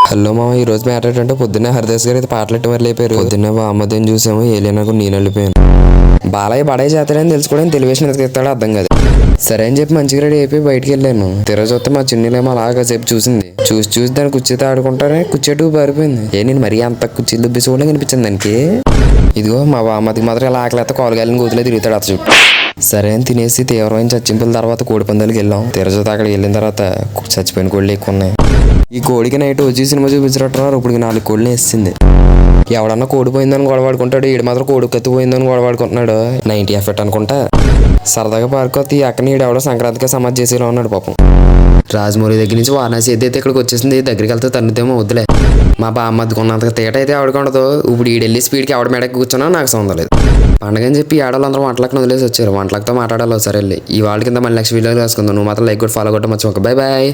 Hello మామ, ఈ రోజు మ్యాటర్ ఏంటంటే పొద్దున్నే హరిదాస్ గారు అయితే పాటలు ఎట్టి మరి లేపారు. పొద్దున్నే అమ్మదేని చూసాము, ఏలియనకు నేను వెళ్ళిపోయాను. బాలయ్య బడాయి చేస్తాడని తెలుసుకోవడం టెలివిజన్ ఎత్తాడో అర్థం కాదు. సరే అని చెప్పి మంచిగా రెడీ అయిపోయి బయటికి వెళ్ళాను. తెర చూస్తే మా చిన్నీలేమో అలాగా సేపు చూసింది. చూసి దాన్ని కుర్చీతో ఆడుకుంటారే కుర్చీటు పారిపోయింది. నేను మరీ అంత కుర్చీలు దుబ్బి చూడడం కనిపించింది దానికి. ఇదిగో మా బామ్మదికి మాత్రం ఇలా ఆకలిస్తే కోలగాలిని కూతులే తిరుగుతాడు అసలు. సరే అని తినేసి తీవ్రమైన చచ్చింపుల తర్వాత కోడి పందాలకి వెళ్ళాం. తెరచూత అక్కడికి వెళ్ళిన తర్వాత చచ్చిపోయిన కోళ్ళు ఎక్కువ ఉన్నాయి. ఈ కోడికి నైట్ వచ్చి సినిమా చూపించినట్టున్నారు. ఇప్పుడు 4 కోళ్ళని వేసింది. ఎవడన్నా కోడిపోయిందని గొడవాడుకుంటాడు, ఈడు మాత్రం కోడి కత్తిపోయిందని గొడవాడుకుంటున్నాడు. 90 ఎఫెక్ట్ అనుకుంటా. సరదాగా పారుకొత్తి ఈ అక్కని ఈడెవడో సంక్రాంతిగా సమాధి చేసేలా ఉన్నాడు పాపం. రాజమౌళి దగ్గర నుంచి వారణాసి అయితే ఇక్కడికి వచ్చేసింది. దగ్గరికి వెళ్తే తన్నుతేమో వద్దులే. మా బామ్మ అద్దుకున్నంతగా తేట అయితే ఆవిడకి ఉండదు. ఇప్పుడు ఈడెళ్ళి స్పీడ్కి ఆవిడ మెడకి కూర్చున్నా నాకు సొందలేదు. పండగ అని చెప్పి ఆడవాళ్ళందరూ వంటలకు వదిలేసి వచ్చారు. వంటలతో మాట్లాడాలి సరే వెళ్ళి. ఈ వాళ్ళ కింద మళ్ళీ నెక్స్ట్ వీడియోలు రాసుకుందాం. నువ్వు మాత్రం లైక్ కూడా ఫాలో కొట్టమచ్చు. Bye bye.